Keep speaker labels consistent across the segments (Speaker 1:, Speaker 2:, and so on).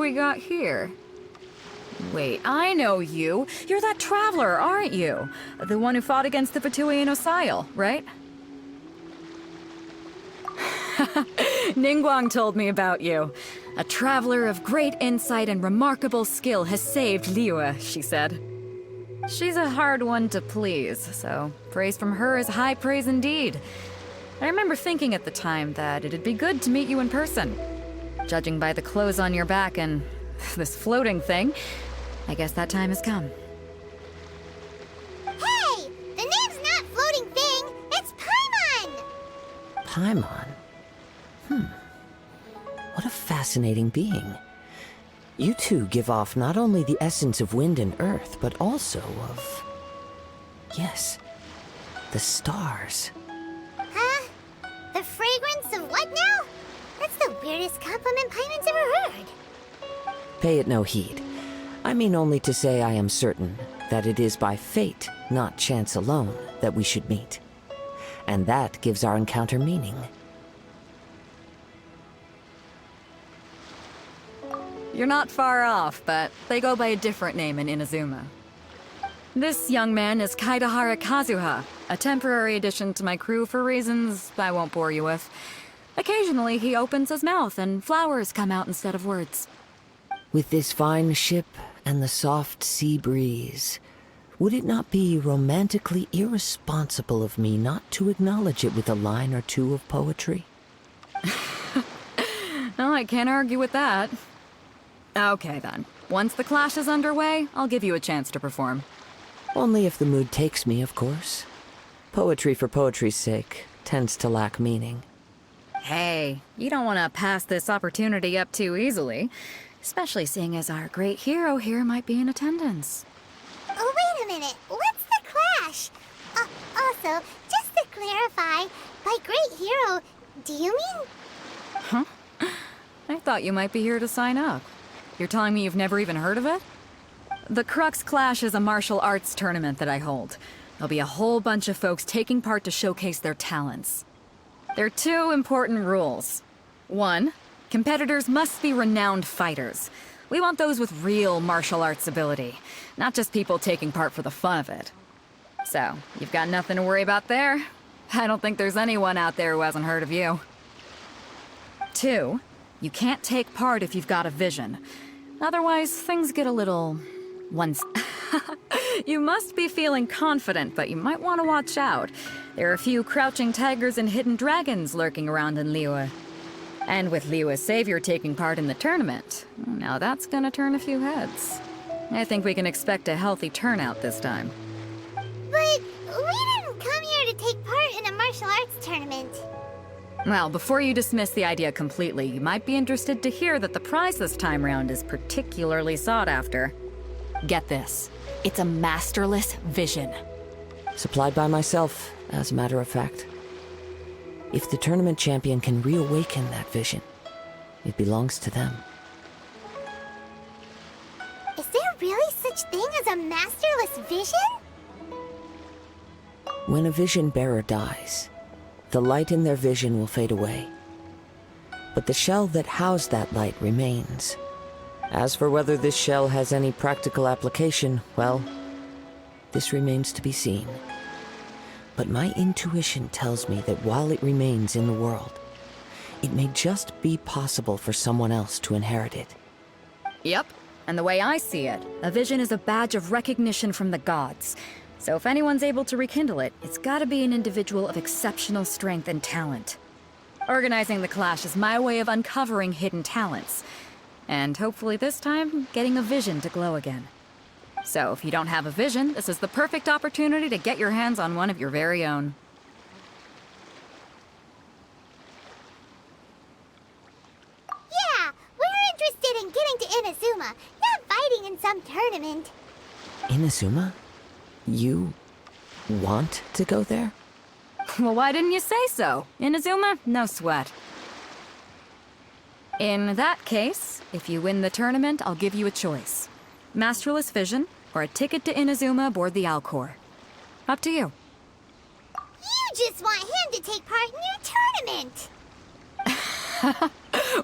Speaker 1: we got here? Wait, I know you. You're that traveler, aren't you? The one who fought against the Patuian Osile, right? Ningguang told me about you. A traveler of great insight and remarkable skill has saved Liyue, she said. She's a hard one to please, so praise from her is high praise indeed. I remember thinking at the time that it'd be good to meet you in person. Judging by the clothes on your back and this floating thing, I guess that time has come.
Speaker 2: Hey! The name's not Floating Thing, it's Paimon!
Speaker 3: Paimon? What a fascinating being. You two give off not only the essence of wind and earth, but also of... yes, the stars.
Speaker 2: Huh? The fragrance of what now? That's the weirdest compliment Paimon's ever heard.
Speaker 3: Pay it no heed. I mean only to say I am certain that it is by fate, not chance alone, that we should meet. And that gives our encounter meaning.
Speaker 1: You're not far off, but they go by a different name in Inuzuma. This young man is Kaidahara Kazuha, a temporary addition to my crew for reasons I won't bore you with. Occasionally, he opens his mouth and flowers come out instead of words.
Speaker 3: With this fine ship and the soft sea breeze, would it not be romantically irresponsible of me not to acknowledge it with a line or two of poetry?
Speaker 1: No, I can't argue with that. Okay then. Once the clash is underway, I'll give you a chance to perform.
Speaker 3: Only if the mood takes me, of course. Poetry for poetry's sake tends to lack meaning.
Speaker 1: Hey, you don't want to pass this opportunity up too easily, especially seeing as our great hero here might be in attendance.
Speaker 2: Oh, wait a minute. What's the clash? Also, just to clarify, by great hero, do you mean...
Speaker 1: Huh? I thought you might be here to sign up. You're telling me you've never even heard of it? The Crux Clash is a martial arts tournament that I hold. There'll be a whole bunch of folks taking part to showcase their talents. There are two important rules. One, competitors must be renowned fighters. We want those with real martial arts ability, not just people taking part for the fun of it. So, you've got nothing to worry about there. I don't think there's anyone out there who hasn't heard of you. Two, you can't take part if you've got a vision. Otherwise, things get a little... You must be feeling confident, but you might want to watch out. There are a few crouching tigers and hidden dragons lurking around in Liyue. And with Liyue's savior taking part in the tournament, now that's gonna turn a few heads. I think we can expect a healthy turnout this time.
Speaker 2: But we didn't come here to take part in a martial arts tournament.
Speaker 1: Well, before you dismiss the idea completely, you might be interested to hear that the prize this time round is particularly sought after. Get this. It's a masterless vision.
Speaker 3: Supplied by myself, as a matter of fact. If the tournament champion can reawaken that vision, it belongs to them.
Speaker 2: Is there really such thing as a masterless vision?
Speaker 3: When a vision bearer dies, the light in their vision will fade away. But the shell that housed that light remains. As for whether this shell has any practical application, well, this remains to be seen. But my intuition tells me that while it remains in the world, it may just be possible for someone else to inherit it.
Speaker 1: Yep. And the way I see it, a vision is a badge of recognition from the gods. So if anyone's able to rekindle it, it's gotta be an individual of exceptional strength and talent. Organizing the clash is my way of uncovering hidden talents. And hopefully this time, getting a vision to glow again. So if you don't have a vision, this is the perfect opportunity to get your hands on one of your very own.
Speaker 2: Yeah, we're interested in getting to Inuzuma, not fighting in some tournament.
Speaker 3: Inuzuma? You want to go there?
Speaker 1: Well, why didn't you say so? Inuzuma? No sweat. In that case, if you win the tournament, I'll give you a choice. Masterless Vision, or a ticket to Inuzuma aboard the Alcor. Up to you.
Speaker 2: You just want him to take part in your tournament!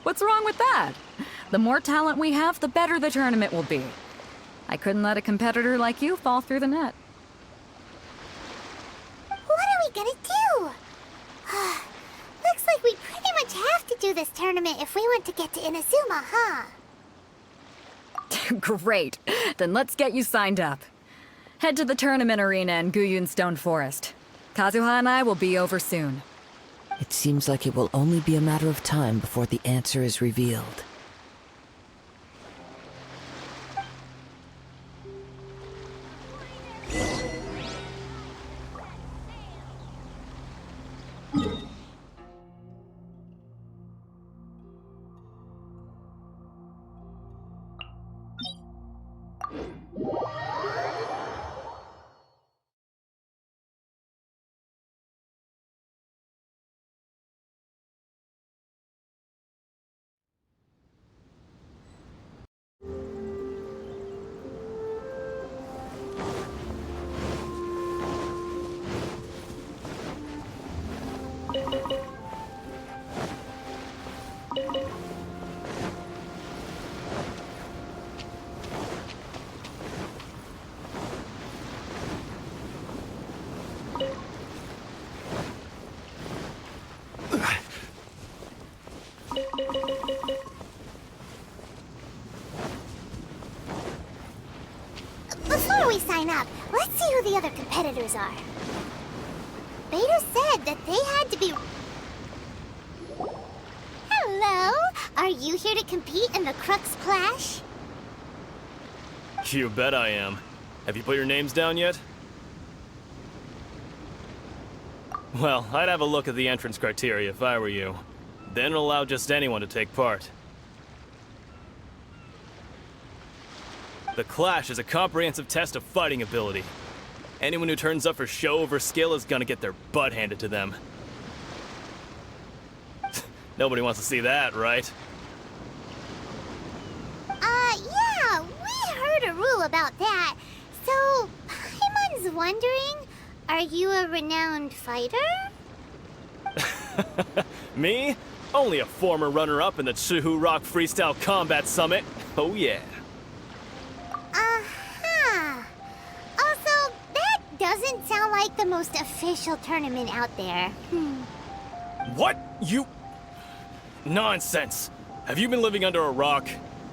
Speaker 1: What's wrong with that? The more talent we have, the better the tournament will be. I couldn't let a competitor like you fall through the net.
Speaker 2: What are we gonna do? Looks like we pretty much have to do this tournament if we want to get to Inuzuma, huh?
Speaker 1: Great. Then let's get you signed up. Head to the tournament arena in Guyun Stone Forest. Kazuha and I will be over soon.
Speaker 3: It seems like it will only be a matter of time before the answer is revealed.
Speaker 2: Before we sign up, let's see who the other competitors are. Beta said that they had to be... Hello? Are you here to compete in the Crux Clash?
Speaker 4: You bet I am. Have you put your names down yet? Well, I'd have a look at the entrance criteria if I were you. Then allow just anyone to take part. The Clash is a comprehensive test of fighting ability. Anyone who turns up for show over skill is gonna get their butt handed to them. Nobody wants to see that, right?
Speaker 2: Yeah, we heard a rule about that. So, Paimon's wondering, are you a renowned fighter?
Speaker 4: Me? Only a former runner-up in the Chihu Rock Freestyle Combat Summit. Oh yeah.
Speaker 2: Uh-huh. Also, that doesn't sound like the most official tournament out there.
Speaker 4: What? You... Nonsense! Have you been living under a rock?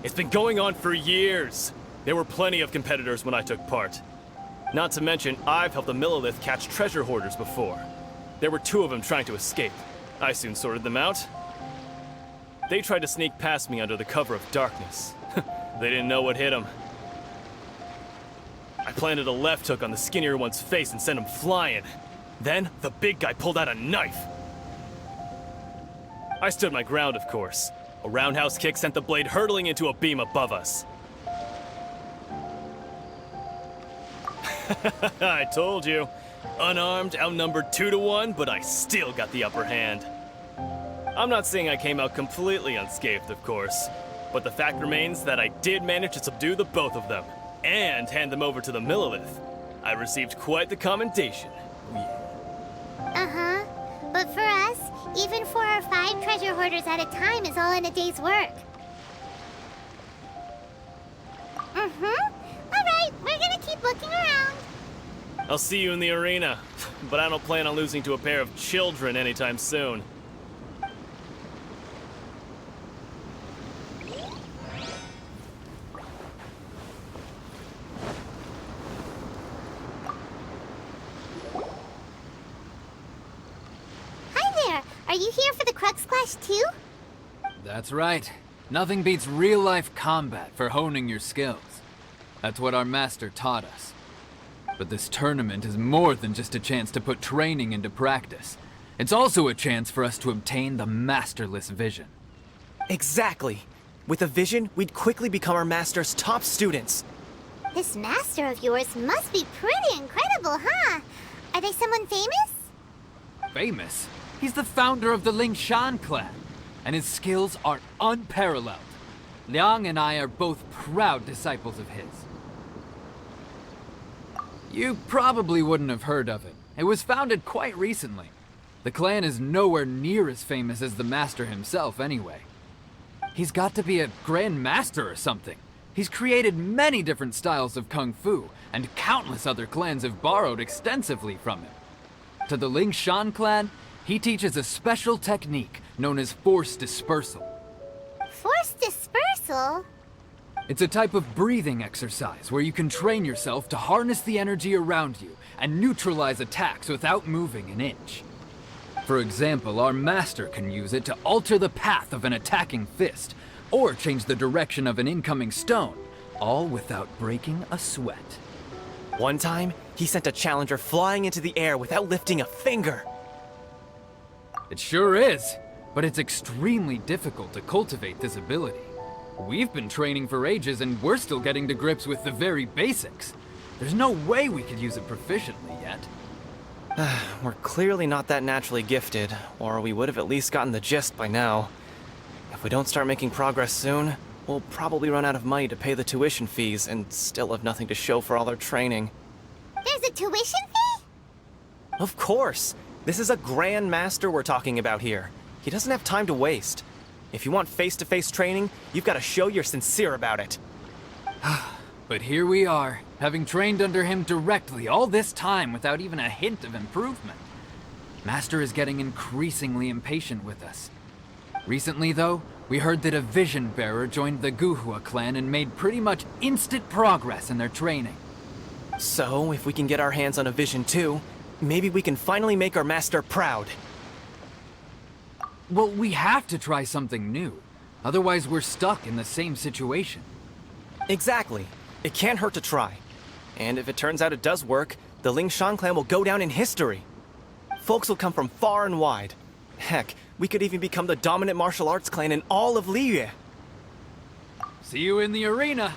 Speaker 4: It's been going on for years. There were plenty of competitors when I took part. Not to mention, I've helped the Millilith catch treasure hoarders before. There were 2 of them trying to escape. I soon sorted them out. They tried to sneak past me under the cover of darkness. They didn't know what hit them. I planted a left hook on the skinnier one's face and sent him flying. Then, the big guy pulled out a knife. I stood my ground, of course. A roundhouse kick sent the blade hurtling into a beam above us. I told you. Unarmed, outnumbered 2 to 1, but I still got the upper hand. I'm not saying I came out completely unscathed, of course, but the fact remains that I did manage to subdue the both of them, and hand them over to the Millilith. I received quite the commendation.
Speaker 2: Uh-huh. But for us, even 4 or 5 treasure hoarders at a time is all in a day's work. Alright, we're gonna keep looking around.
Speaker 4: I'll see you in the arena, but I don't plan on losing to a pair of children anytime soon.
Speaker 2: Hi there, are you here for the Crux Clash too?
Speaker 5: That's right. Nothing beats real-life combat for honing your skills. That's what our master taught us. But this tournament is more than just a chance to put training into practice. It's also a chance for us to obtain the masterless vision.
Speaker 6: Exactly. With a vision, we'd quickly become our master's top students.
Speaker 2: This master of yours must be pretty incredible, huh? Are they someone famous?
Speaker 5: Famous? He's the founder of the Lingshan clan, and his skills are unparalleled. Liang and I are both proud disciples of his. You probably wouldn't have heard of it. It was founded quite recently. The clan is nowhere near as famous as the master himself, anyway. He's got to be a Grand Master or something. He's created many different styles of Kung Fu, and countless other clans have borrowed extensively from him. To the Ling Shan clan, he teaches a special technique known as force dispersal.
Speaker 2: Force dispersal?
Speaker 5: It's a type of breathing exercise where you can train yourself to harness the energy around you and neutralize attacks without moving an inch. For example, our master can use it to alter the path of an attacking fist, or change the direction of an incoming stone, all without breaking a sweat.
Speaker 6: One time, he sent a challenger flying into the air without lifting a finger.
Speaker 5: It sure is, but it's extremely difficult to cultivate this ability. We've been training for ages and we're still getting to grips with the very basics. There's no way we could use it proficiently yet.
Speaker 6: We're clearly not that naturally gifted, or we would have at least gotten the gist by now. If we don't start making progress soon, we'll probably run out of money to pay the tuition fees and still have nothing to show for all our training.
Speaker 2: There's a tuition fee?
Speaker 6: Of course! This is a Grand Master we're talking about here. He doesn't have time to waste. If you want face-to-face training, you've got to show you're sincere about it.
Speaker 5: But here we are, having trained under him directly all this time without even a hint of improvement. Master is getting increasingly impatient with us. Recently, though, we heard that a Vision Bearer joined the Guhua clan and made pretty much instant progress in their training.
Speaker 6: So, if we can get our hands on a Vision too, maybe we can finally make our master proud.
Speaker 5: Well, we have to try something new. Otherwise, we're stuck in the same situation.
Speaker 6: Exactly. It can't hurt to try. And if it turns out it does work, the Ling Shan clan will go down in history. Folks will come from far and wide. Heck, we could even become the dominant martial arts clan in all of Liyue.
Speaker 5: See you in the arena.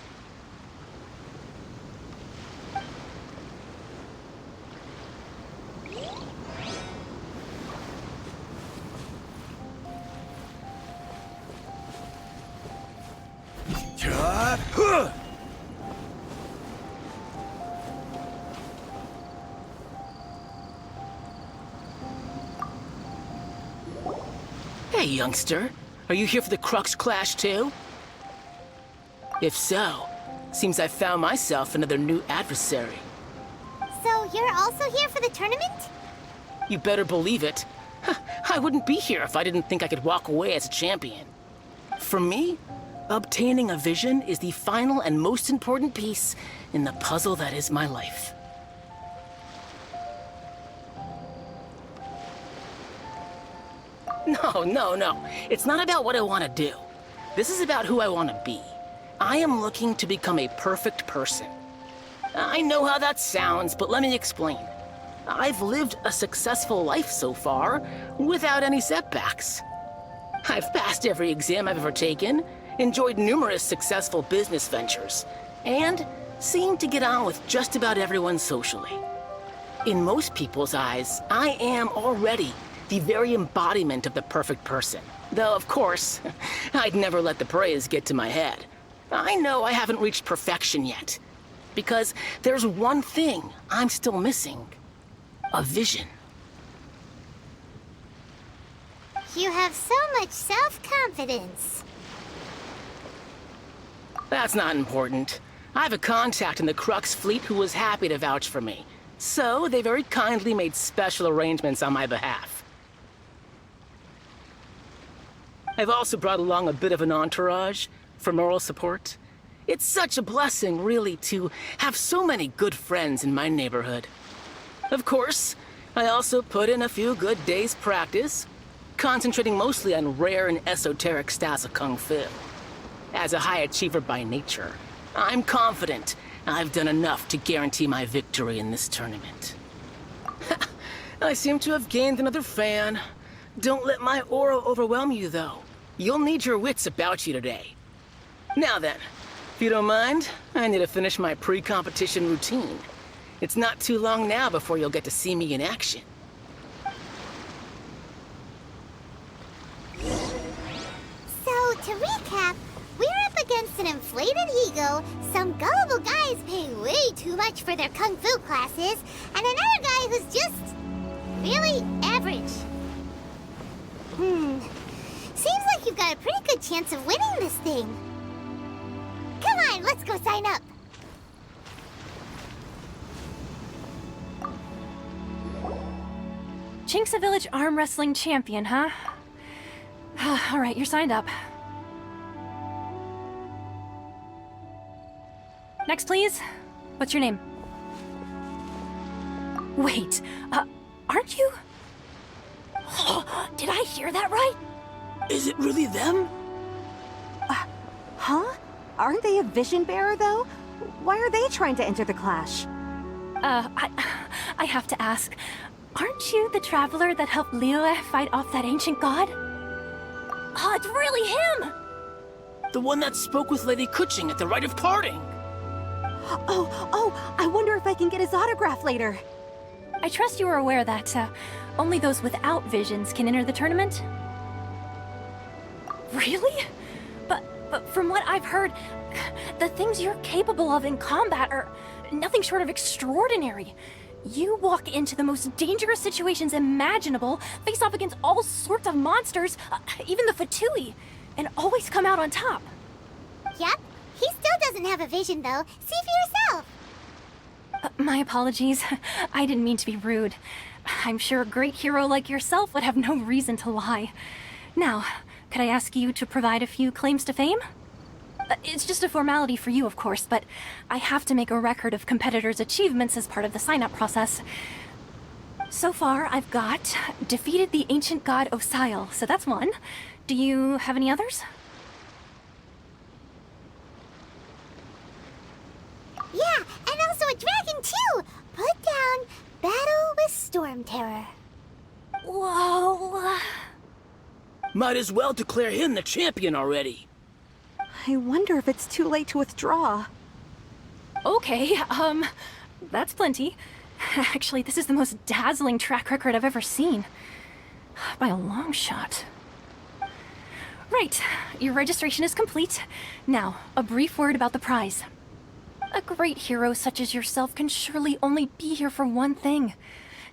Speaker 7: Hey, youngster. Are you here for the Crux Clash too? If so, seems I found myself another new adversary.
Speaker 2: So you're also here for the tournament?
Speaker 7: You better believe it. I wouldn't be here if I didn't think I could walk away as a champion. For me, obtaining a vision is the final and most important piece in the puzzle that is my life. No. It's not about what I want to do. This is about who I want to be. I am looking to become a perfect person. I know how that sounds, but let me explain. I've lived a successful life so far, without any setbacks. I've passed every exam I've ever taken, enjoyed numerous successful business ventures, and seem to get on with just about everyone socially. In most people's eyes, I am already the very embodiment of the perfect person. Though, of course, I'd never let the praise get to my head. I know I haven't reached perfection yet, because there's one thing I'm still missing. A vision.
Speaker 2: You have so much self-confidence.
Speaker 7: That's not important. I have a contact in the Crux fleet who was happy to vouch for me. So they very kindly made special arrangements on my behalf. I've also brought along a bit of an entourage for moral support. It's such a blessing, really, to have so many good friends in my neighborhood. Of course, I also put in a few good days' practice, concentrating mostly on rare and esoteric styles of Kung Fu. As a high achiever by nature, I'm confident I've done enough to guarantee my victory in this tournament. I seem to have gained another fan. Don't let my aura overwhelm you, though. You'll need your wits about you today. Now then, if you don't mind, I need to finish my pre-competition routine. It's not too long now before you'll get to see me in action.
Speaker 2: So, to recap, we're up against an inflated ego, some gullible guys paying way too much for their kung fu classes, and another guy who's just really average. Seems like you've got a pretty good chance of winning this thing. Come on, let's go sign up.
Speaker 8: Chinksa Village arm wrestling champion, huh? All right, you're signed up. Next, please. What's your name? Wait, aren't you? Did I hear that right?
Speaker 7: Is it really them?
Speaker 9: Huh? Aren't they a vision bearer, though? Why are they trying to enter the clash?
Speaker 8: I have to ask. Aren't you the traveler that helped Liyue fight off that ancient god? Oh, it's really him!
Speaker 7: The one that spoke with Lady Kuching at the rite of parting.
Speaker 9: Oh, I wonder if I can get his autograph later.
Speaker 8: I trust you are aware that, only those without visions can enter the tournament? Really? But from what I've heard, the things you're capable of in combat are nothing short of extraordinary. You walk into the most dangerous situations imaginable, face off against all sorts of monsters, even the Fatui, and always come out on top.
Speaker 2: Yep, he still doesn't have a vision though. See for yourself.
Speaker 8: My apologies. I didn't mean to be rude. I'm sure a great hero like yourself would have no reason to lie. Now, could I ask you to provide a few claims to fame? It's just a formality for you, of course, but I have to make a record of competitors' achievements as part of the sign-up process. So far, I've got defeated the ancient god Osail, so that's one. Do you have any others?
Speaker 2: Yeah, and also a dragon too. Put down battle with Storm Terror.
Speaker 8: Whoa.
Speaker 7: Might as well declare him the champion already.
Speaker 9: I wonder if it's too late to withdraw.
Speaker 8: Okay, that's plenty. Actually, this is the most dazzling track record I've ever seen. By a long shot. Right, your registration is complete. Now, a brief word about the prize. A great hero such as yourself can surely only be here for one thing.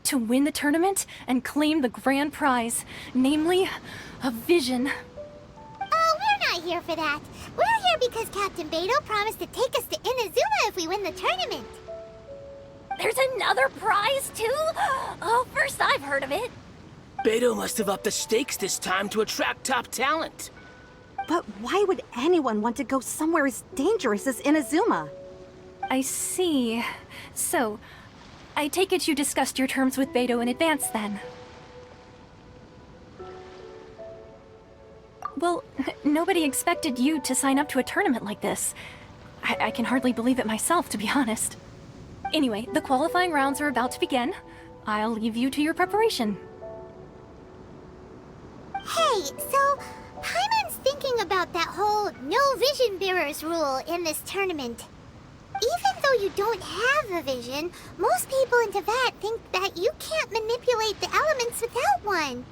Speaker 8: To win the tournament and claim the grand prize, namely, a vision.
Speaker 2: Oh, we're not here for that. We're here because Captain Beidou promised to take us to Inuzuma if we win the tournament.
Speaker 8: There's another prize, too? Oh, first I've heard of it.
Speaker 7: Beidou must have upped the stakes this time to attract top talent.
Speaker 9: But why would anyone want to go somewhere as dangerous as Inazuma?
Speaker 8: I see. So, I take it you discussed your terms with Beidou in advance, then? Well, nobody expected you to sign up to a tournament like this. I can hardly believe it myself, to be honest. Anyway, the qualifying rounds are about to begin. I'll leave you to your preparation.
Speaker 2: Hey, so Paimon's thinking about that whole no vision bearers rule in this tournament. Even though you don't have a vision, most people in Teyvat think that you can't manipulate the elements without one.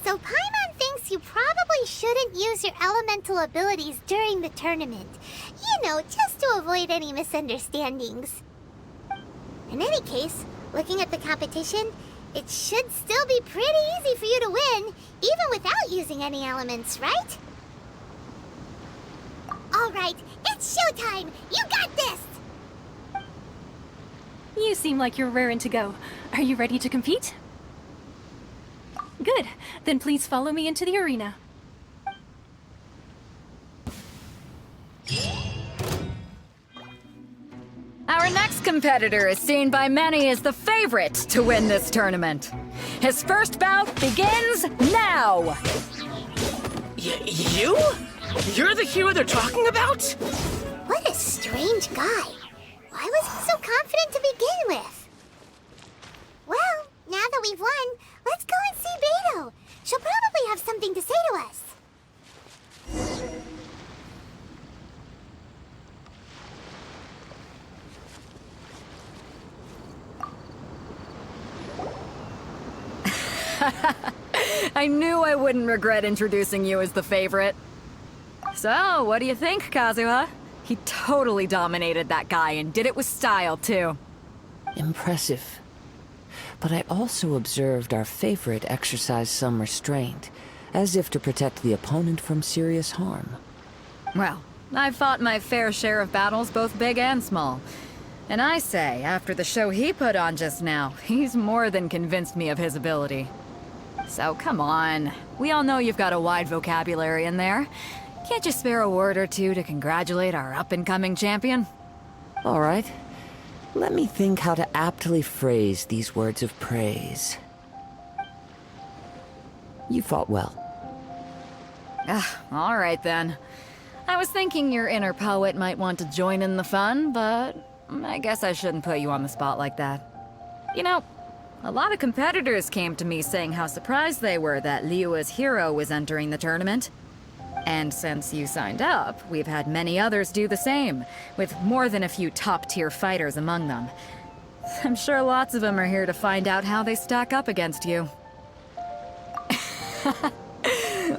Speaker 2: So Paimon thinks you probably shouldn't use your elemental abilities during the tournament. You know, just to avoid any misunderstandings. In any case, looking at the competition, it should still be pretty easy for you to win, even without using any elements, right? Alright, it's showtime! You got this!
Speaker 8: You seem like you're raring to go. Are you ready to compete? Good. Then please follow me into the arena.
Speaker 1: Our next competitor is seen by many as the favorite to win this tournament. His first bout begins now!
Speaker 7: You? You're the hero they're talking about?
Speaker 2: What a strange guy. Why was he so confident to begin with? Well, now that we've won, let's go and see Beidou. She'll probably have something to say to us.
Speaker 1: I knew I wouldn't regret introducing you as the favorite. So, what do you think, Kazuha? He totally dominated that guy and did it with style, too.
Speaker 3: Impressive. But I also observed our favorite exercise some restraint, as if to protect the opponent from serious harm.
Speaker 1: Well, I've fought my fair share of battles, both big and small. And I say, after the show he put on just now, he's more than convinced me of his ability. So come on, we all know you've got a wide vocabulary in there. Can't you spare a word or two to congratulate our up-and-coming champion?
Speaker 3: All right. Let me think how to aptly phrase these words of praise. You fought well.
Speaker 1: All right then. I was thinking your inner poet might want to join in the fun, but I guess I shouldn't put you on the spot like that. You know, a lot of competitors came to me saying how surprised they were that Liyue's hero was entering the tournament. And since you signed up, we've had many others do the same, with more than a few top-tier fighters among them. I'm sure lots of them are here to find out how they stack up against you.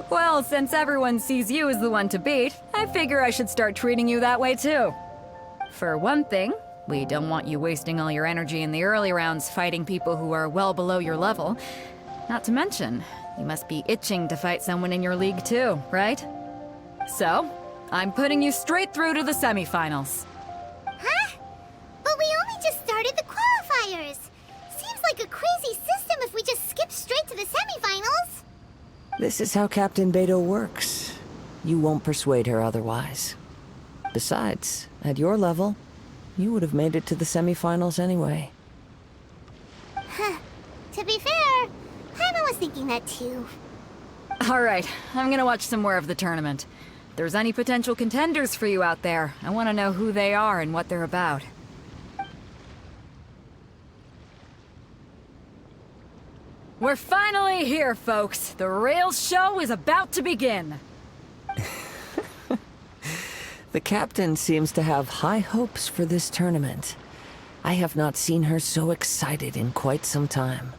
Speaker 1: Well, since everyone sees you as the one to beat, I figure I should start treating you that way too. For one thing, we don't want you wasting all your energy in the early rounds fighting people who are well below your level. Not to mention, you must be itching to fight someone in your league too, right? So, I'm putting you straight through to the semifinals.
Speaker 2: Huh? But we only just started the qualifiers. Seems like a crazy system if we just skip straight to the semifinals.
Speaker 3: This is how Captain Beto works. You won't persuade her otherwise. Besides, at your level, you would have made it to the semifinals anyway.
Speaker 2: Huh. To be fair, Paimon was thinking that too.
Speaker 1: Alright, I'm gonna watch some more of the tournament. If there's any potential contenders for you out there, I want to know who they are and what they're about. We're finally here, folks. The real show is about to begin.
Speaker 3: The captain seems to have high hopes for this tournament. I have not seen her so excited in quite some time.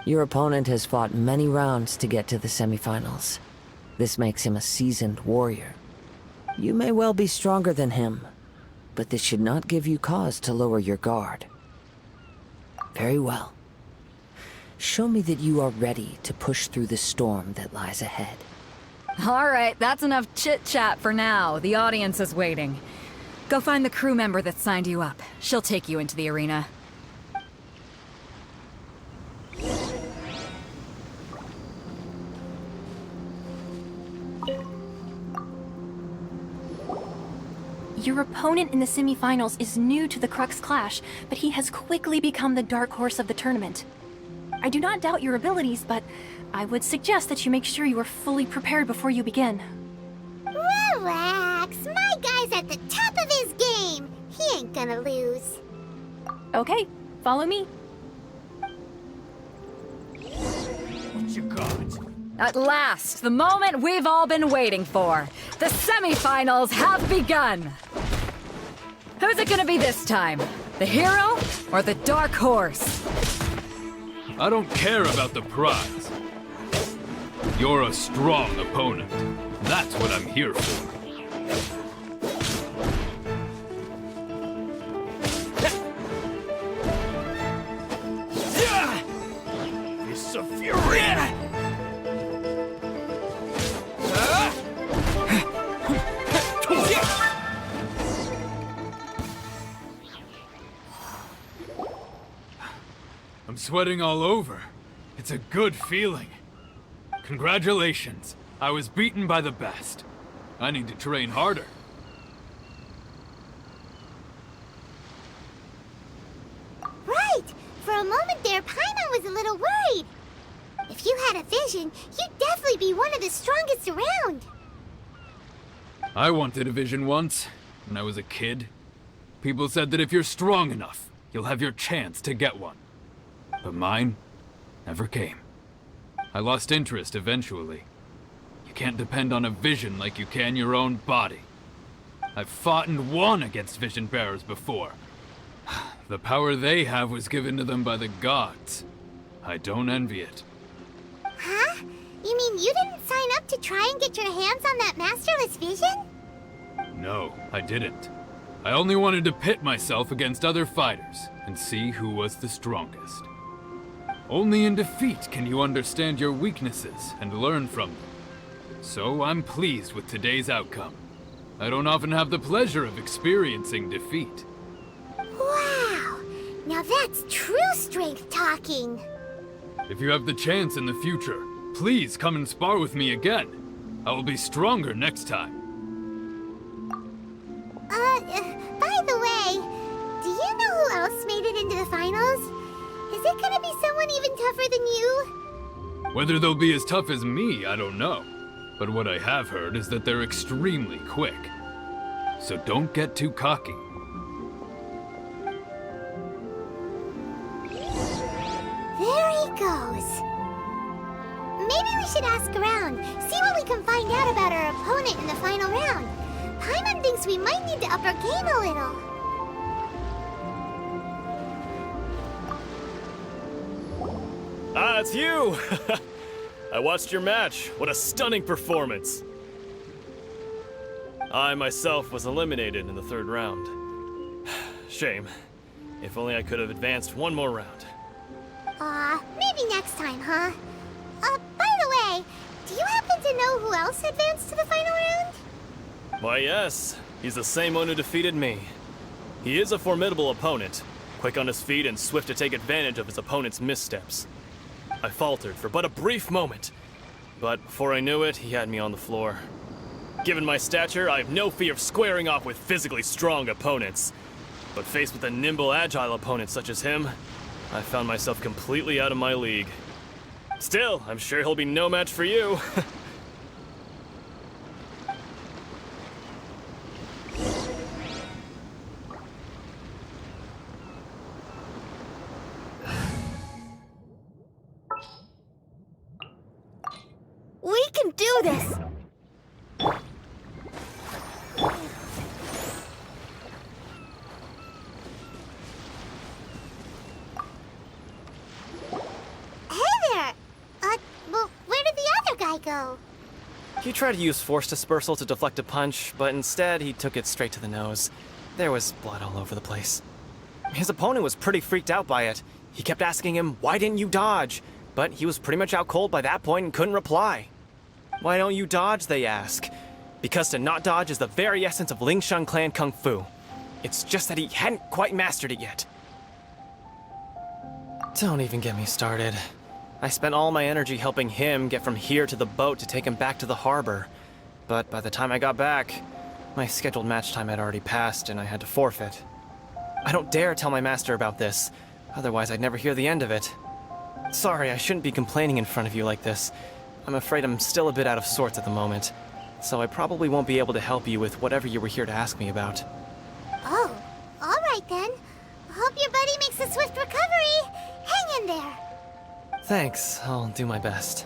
Speaker 3: Your opponent has fought many rounds to get to the semifinals. This makes him a seasoned warrior. You may well be stronger than him, but this should not give you cause to lower your guard. Very well. Show me that you are ready to push through the storm that lies ahead.
Speaker 1: Alright, that's enough chit-chat for now. The audience is waiting. Go find the crew member that signed you up. She'll take you into the arena.
Speaker 8: Your opponent in the semifinals is new to the Crux Clash, but he has quickly become the dark horse of the tournament. I do not doubt your abilities, but I would suggest that you make sure you are fully prepared before you begin.
Speaker 2: Relax. My guy's at the top of his game. He ain't gonna lose.
Speaker 8: Okay, follow me.
Speaker 4: What you got?
Speaker 1: At last, the moment we've all been waiting for. The semifinals have begun. Who's it gonna be this time? The hero or the dark horse?
Speaker 5: I don't care about the prize. You're a strong opponent. That's what I'm here for.
Speaker 4: It's a fury!
Speaker 5: I'm sweating all over. It's a good feeling. Congratulations. I was beaten by the best. I need to train harder.
Speaker 2: Right. For a moment there, Paimon was a little worried. If you had a vision, you'd definitely be one of the strongest around.
Speaker 5: I wanted a vision once, when I was a kid. People said that if you're strong enough, you'll have your chance to get one. But mine never came. I lost interest eventually. You can't depend on a vision like you can your own body. I've fought and won against vision bearers before. The power they have was given to them by the gods. I don't envy it.
Speaker 2: Huh? You mean you didn't sign up to try and get your hands on that masterless vision?
Speaker 5: No, I didn't. I only wanted to pit myself against other fighters and see who was the strongest. Only in defeat can you understand your weaknesses and learn from them. So I'm pleased with today's outcome. I don't often have the pleasure of experiencing defeat.
Speaker 2: Wow! Now that's true strength talking.
Speaker 5: If you have the chance in the future, please come and spar with me again. I will be stronger next time.
Speaker 2: By the way, do you know who else made it into the finals? Is it gonna be someone even tougher than you?
Speaker 5: Whether they'll be as tough as me, I don't know. But what I have heard is that they're extremely quick. So don't get too cocky.
Speaker 2: There he goes. Maybe we should ask around, see what we can find out about our opponent in the final round. Paimon thinks we might need to up our game a little.
Speaker 4: Ah, it's you! I watched your match. What a stunning performance. I myself was eliminated in the third round. Shame. If only I could have advanced one more round.
Speaker 2: Maybe next time, huh? By the way, do you happen to know who else advanced to the final round?
Speaker 4: Why, yes. He's the same one who defeated me. He is a formidable opponent, quick on his feet and swift to take advantage of his opponent's missteps. I faltered for but a brief moment, but before I knew it, he had me on the floor. Given my stature, I have no fear of squaring off with physically strong opponents. But faced with a nimble, agile opponent such as him, I found myself completely out of my league. Still, I'm sure he'll be no match for you.
Speaker 2: We can do this! Hey there! Well, where did the other guy go?
Speaker 6: He tried to use force dispersal to deflect a punch, but instead he took it straight to the nose. There was blood all over the place. His opponent was pretty freaked out by it. He kept asking him, "Why didn't you dodge?" But he was pretty much out cold by that point and couldn't reply. "Why don't you dodge?" they ask. Because to not dodge is the very essence of Lingshan clan kung fu. It's just that he hadn't quite mastered it yet. Don't even get me started. I spent all my energy helping him get from here to the boat to take him back to the harbor. But by the time I got back, my scheduled match time had already passed and I had to forfeit. I don't dare tell my master about this, otherwise I'd never hear the end of it. Sorry, I shouldn't be complaining in front of you like this. I'm afraid I'm still a bit out of sorts at the moment, so I probably won't be able to help you with whatever you were here to ask me about.
Speaker 2: Oh, alright then. Hope your buddy makes a swift recovery. Hang in there.
Speaker 6: Thanks, I'll do my best.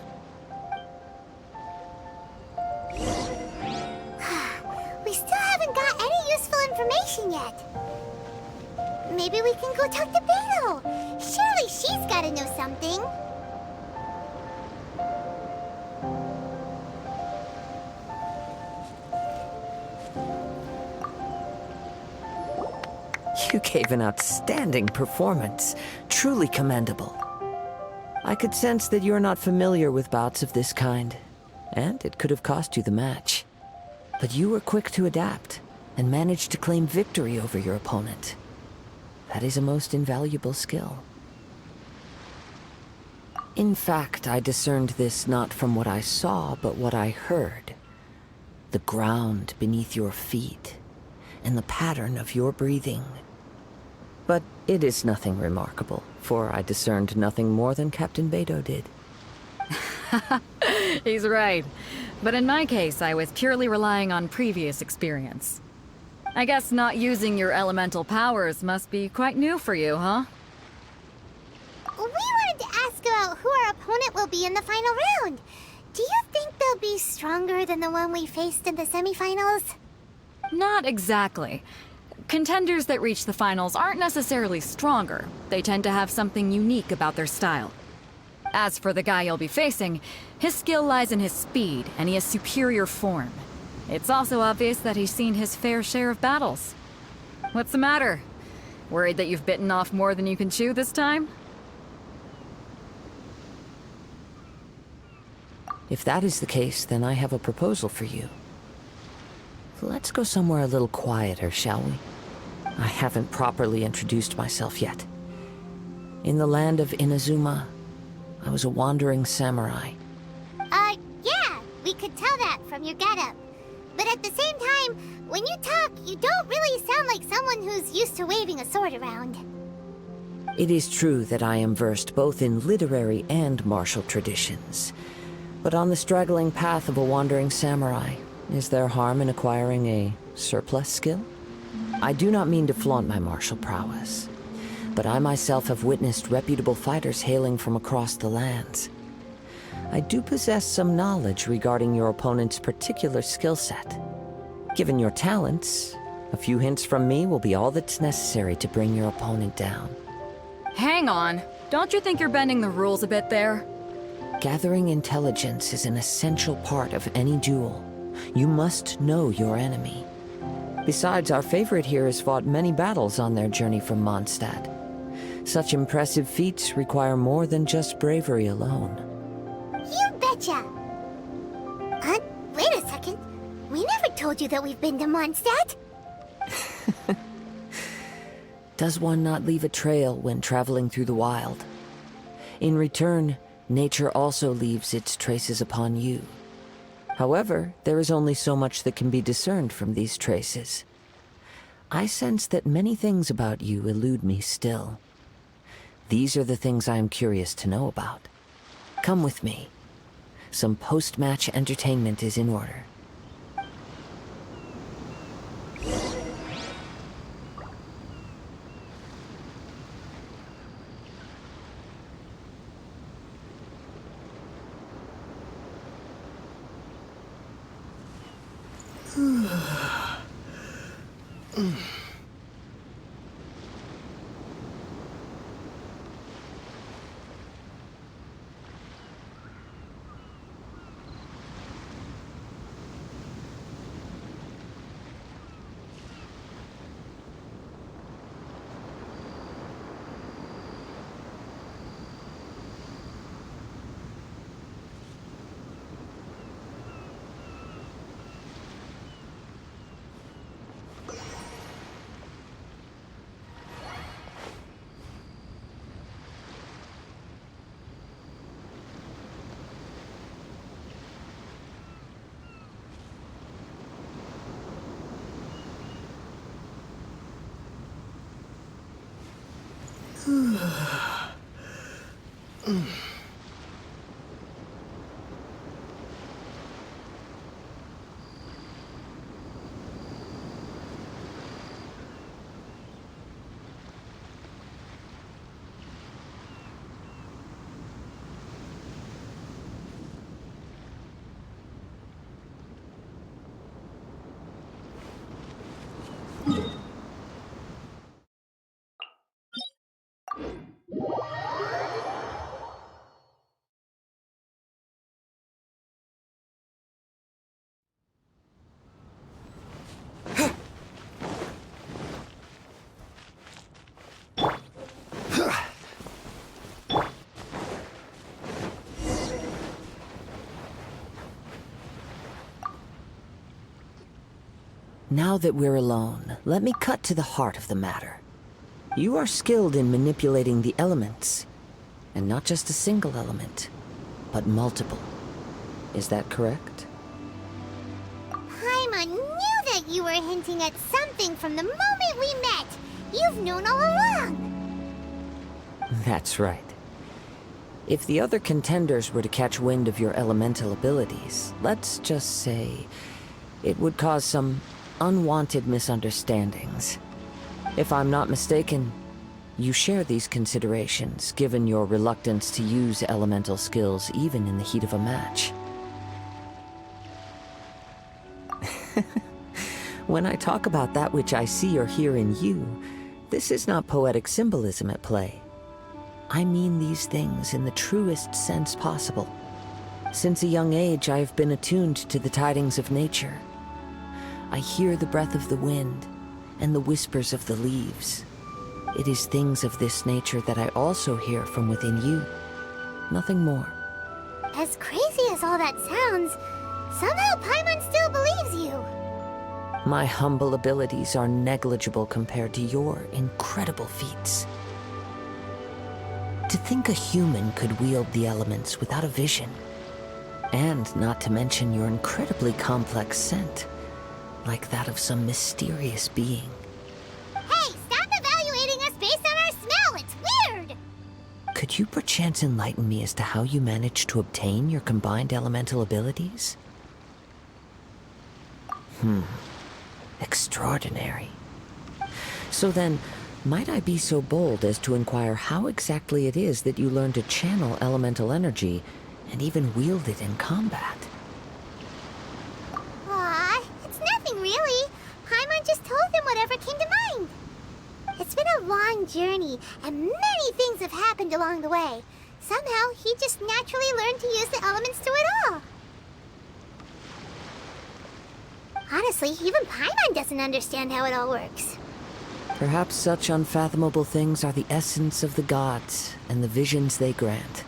Speaker 2: We still haven't got any useful information yet. Maybe we can go talk to Beto. Surely she's gotta know something.
Speaker 3: You gave an outstanding performance. Truly commendable. I could sense that you're not familiar with bouts of this kind, and it could have cost you the match. But you were quick to adapt, and managed to claim victory over your opponent. That is a most invaluable skill. In fact, I discerned this not from what I saw, but what I heard. The ground beneath your feet, and the pattern of your breathing. But it is nothing remarkable, for I discerned nothing more than Captain Beto did.
Speaker 1: He's right. But in my case, I was purely relying on previous experience. I guess not using your elemental powers must be quite new for you, huh?
Speaker 2: We wanted to ask about who our opponent will be in the final round. Do you think they'll be stronger than the one we faced in the semifinals?
Speaker 1: Not exactly. Contenders that reach the finals aren't necessarily stronger. They tend to have something unique about their style. As for the guy you'll be facing, his skill lies in his speed, and he has superior form. It's also obvious that he's seen his fair share of battles. What's the matter? Worried that you've bitten off more than you can chew this time?
Speaker 3: If that is the case, then I have a proposal for you. Let's go somewhere a little quieter, shall we? I haven't properly introduced myself yet. In the land of Inuzuma, I was a wandering samurai.
Speaker 2: Yeah, we could tell that from your getup. But at the same time, when you talk, you don't really sound like someone who's used to waving a sword around.
Speaker 3: It is true that I am versed both in literary and martial traditions. But on the straggling path of a wandering samurai, is there harm in acquiring a surplus skill? I do not mean to flaunt my martial prowess, but I myself have witnessed reputable fighters hailing from across the lands. I do possess some knowledge regarding your opponent's particular skill set. Given your talents, a few hints from me will be all that's necessary to bring your opponent down.
Speaker 1: Hang on. Don't you think you're bending the rules a bit there?
Speaker 3: Gathering intelligence is an essential part of any duel. You must know your enemy. Besides, our favorite here has fought many battles on their journey from Mondstadt. Such impressive feats require more than just bravery alone.
Speaker 2: You betcha! Wait a second. We never told you that we've been to Mondstadt.
Speaker 3: Does one not leave a trail when traveling through the wild? In return, nature also leaves its traces upon you. However, there is only so much that can be discerned from these traces. I sense that many things about you elude me still. These are the things I am curious to know about. Come with me. Some post-match entertainment is in order. Now that we're alone, let me cut to the heart of the matter. You are skilled in manipulating the elements, and not just a single element, but multiple. Is that correct?
Speaker 2: Paimon knew that you were hinting at something from the moment we met. You've known all along.
Speaker 3: That's right. If the other contenders were to catch wind of your elemental abilities, let's just say it would cause some unwanted misunderstandings. If I'm not mistaken, you share these considerations, given your reluctance to use elemental skills even in the heat of a match. When I talk about that which I see or hear in you, this is not poetic symbolism at play. I mean these things in the truest sense possible. Since a young age, I have been attuned to the tidings of nature. I hear the breath of the wind and the whispers of the leaves. It is things of this nature that I also hear from within you. Nothing more.
Speaker 2: As crazy as as all that sounds, somehow Paimon still believes you.
Speaker 3: My humble abilities are negligible compared to your incredible feats. To think a human could wield the elements without a vision, and not to mention your incredibly complex scent, like that of some mysterious being.
Speaker 2: Hey, stop evaluating us based on our smell! It's weird!
Speaker 3: Could you perchance enlighten me as to how you managed to obtain your combined elemental abilities? Extraordinary. So then, might I be so bold as to inquire how exactly it is that you learned to channel elemental energy and even wield it in combat?
Speaker 2: Aw, it's nothing really. Paimon just told him whatever came to mind. It's been a long journey, and many things have happened along the way. Somehow, he just naturally learned to use the elements through it all. Honestly, even Paimon doesn't understand how it all works.
Speaker 3: Perhaps such unfathomable things are the essence of the gods and the visions they grant.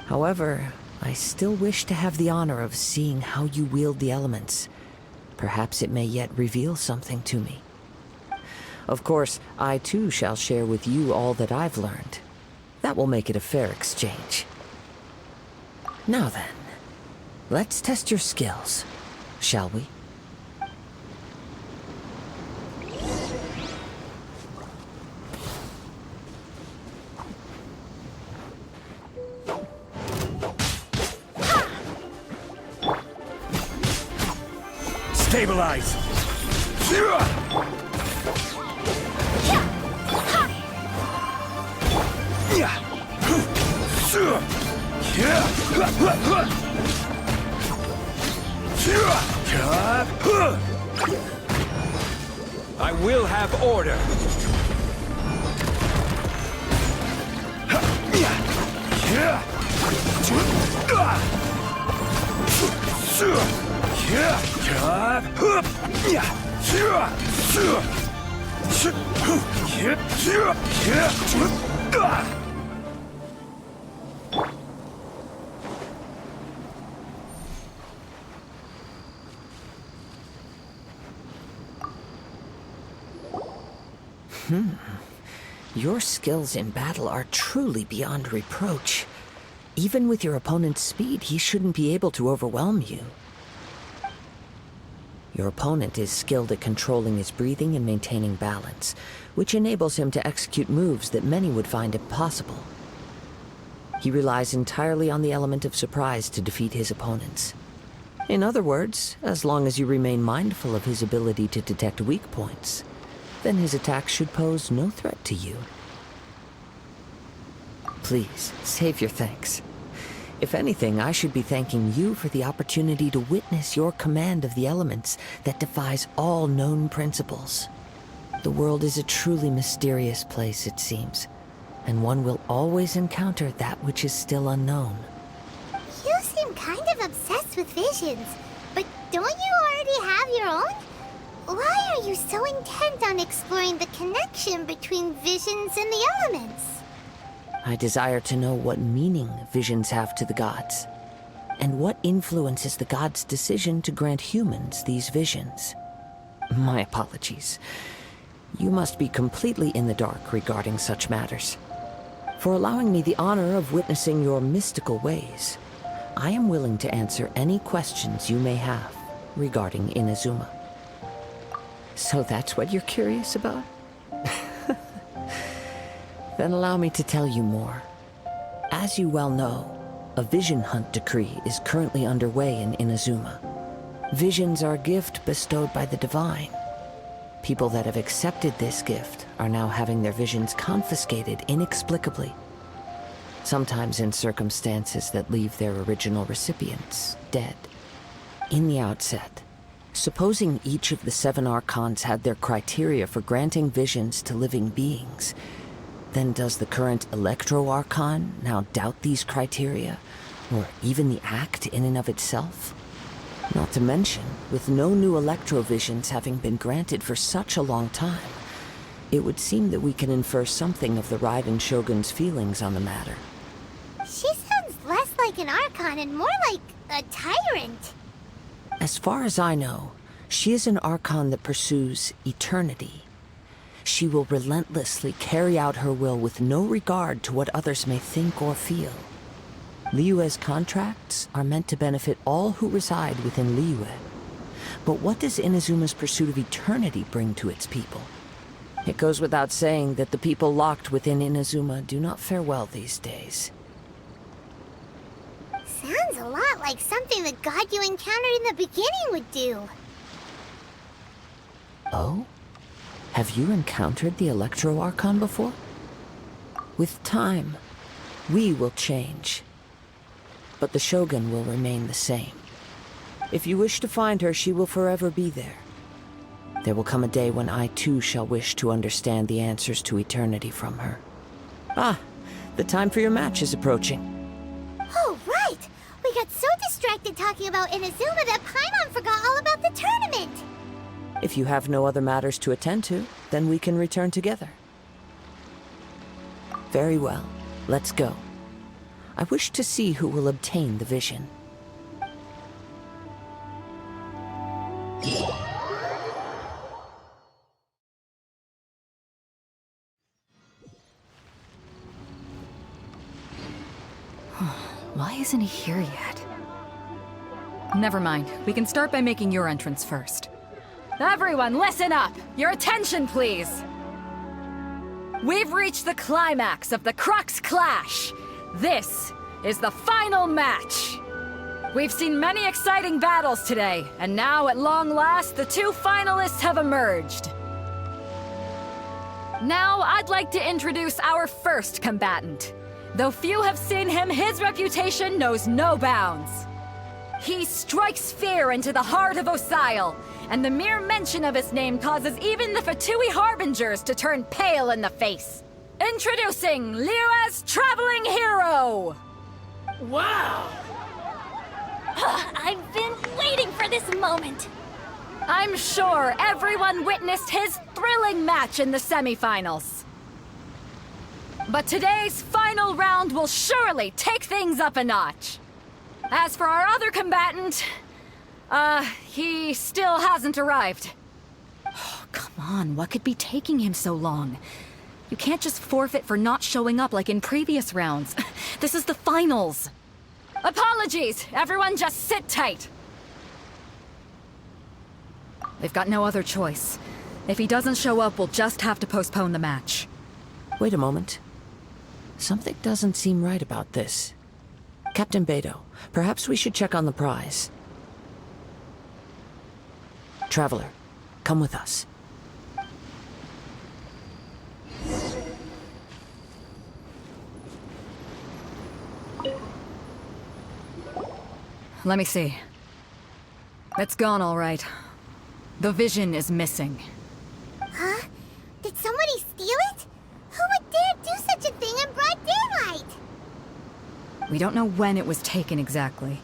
Speaker 3: However, I still wish to have the honor of seeing how you wield the elements. Perhaps it may yet reveal something to me. Of course, I too shall share with you all that I've learned. That will make it a fair exchange. Now then, let's test your skills, shall we?
Speaker 10: Stabilize! I will have order!
Speaker 3: Your skills in battle are truly beyond reproach. Even with your opponent's speed, he shouldn't be able to overwhelm you. Your opponent is skilled at controlling his breathing and maintaining balance, which enables him to execute moves that many would find impossible. He relies entirely on the element of surprise to defeat his opponents. In other words, as long as you remain mindful of his ability to detect weak points, then his attack should pose no threat to you. Please, save your thanks. If anything, I should be thanking you for the opportunity to witness your command of the elements that defies all known principles. The world is a truly mysterious place, it seems, and one will always encounter that which is still unknown.
Speaker 2: You seem kind of obsessed with visions, but don't you already have your own? Why are you so intent on exploring the connection between visions and the elements?
Speaker 3: I desire to know what meaning visions have to the gods, and what influences the gods' decision to grant humans these visions. My apologies. You must be completely in the dark regarding such matters. For allowing me the honor of witnessing your mystical ways, I am willing to answer any questions you may have regarding Inuzuma. So that's what you're curious about? Then allow me to tell you more. As you well know, a vision hunt decree is currently underway in Inuzuma. Visions are a gift bestowed by the divine. People that have accepted this gift are now having their visions confiscated inexplicably, sometimes in circumstances that leave their original recipients dead. In the outset, supposing each of the 7 archons had their criteria for granting visions to living beings, then does the current Electro-Archon now doubt these criteria, or even the act in and of itself? Not to mention, with no new Electro-Visions having been granted for such a long time, it would seem that we can infer something of the Raiden Shogun's feelings on the matter.
Speaker 2: She sounds less like an Archon and more like a tyrant?
Speaker 3: As far as I know, she is an Archon that pursues eternity. She will relentlessly carry out her will with no regard to what others may think or feel. Liyue's contracts are meant to benefit all who reside within Liyue. But what does Inuzuma's pursuit of eternity bring to its people? It goes without saying that the people locked within Inuzuma do not fare well these days.
Speaker 2: Sounds a lot like something the god you encountered in the beginning would do.
Speaker 3: Oh? Have you encountered the Electro Archon before? With time, we will change. But the Shogun will remain the same. If you wish to find her, she will forever be there. There will come a day when I too shall wish to understand the answers to eternity from her. Ah, the time for your match is approaching.
Speaker 2: Oh, right! We got so distracted talking about Inuzuma that Paimon forgot all about the tournament!
Speaker 3: If you have no other matters to attend to, then we can return together. Very well, let's go. I wish to see who will obtain the vision.
Speaker 1: Why isn't he here yet? Never mind. We can start by making your entrance first. Everyone, listen up! Your attention, please! We've reached the climax of the Crux Clash! This is the final match! We've seen many exciting battles today, and now, at long last, the two finalists have emerged. Now, I'd like to introduce our first combatant. Though few have seen him, his reputation knows no bounds. He strikes fear into the heart of Osile, and the mere mention of his name causes even the Fatui Harbingers to turn pale in the face. Introducing Liyue's traveling hero!
Speaker 7: Wow!
Speaker 8: I've been waiting for this moment.
Speaker 1: I'm sure everyone witnessed his thrilling match in the semifinals. But today's final round will surely take things up a notch. As for our other combatant, he still hasn't arrived. Oh, come on, what could be taking him so long? You can't just forfeit for not showing up like in previous rounds. This is the finals. Apologies, everyone just sit tight. They've got no other choice. If he doesn't show up, we'll just have to postpone the match.
Speaker 3: Wait a moment. Something doesn't seem right about this. Captain Beidou, perhaps we should check on the prize. Traveler, come with us.
Speaker 1: Let me see. It's gone all right. The vision is missing.
Speaker 2: Huh? Did somebody steal it? Who would dare do such a thing in broad daylight?
Speaker 1: We don't know when it was taken exactly.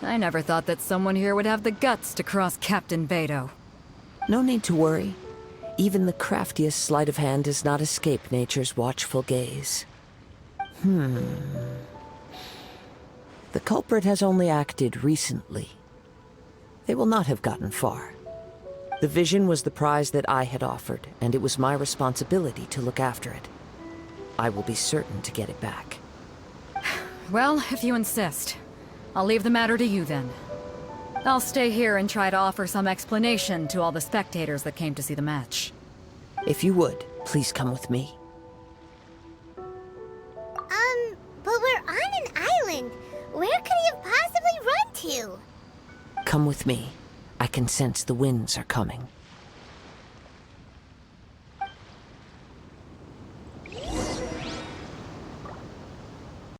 Speaker 1: I never thought that someone here would have the guts to cross Captain Beidou.
Speaker 3: No need to worry. Even the craftiest sleight of hand does not escape nature's watchful gaze. The culprit has only acted recently. They will not have gotten far. The vision was the prize that I had offered, and it was my responsibility to look after it. I will be certain to get it back.
Speaker 1: Well, if you insist. I'll leave the matter to you then. I'll stay here and try to offer some explanation to all the spectators that came to see the match.
Speaker 3: If you would, please come with me.
Speaker 2: But we're on an island. Where could he have possibly run to?
Speaker 3: Come with me. I can sense the winds are coming.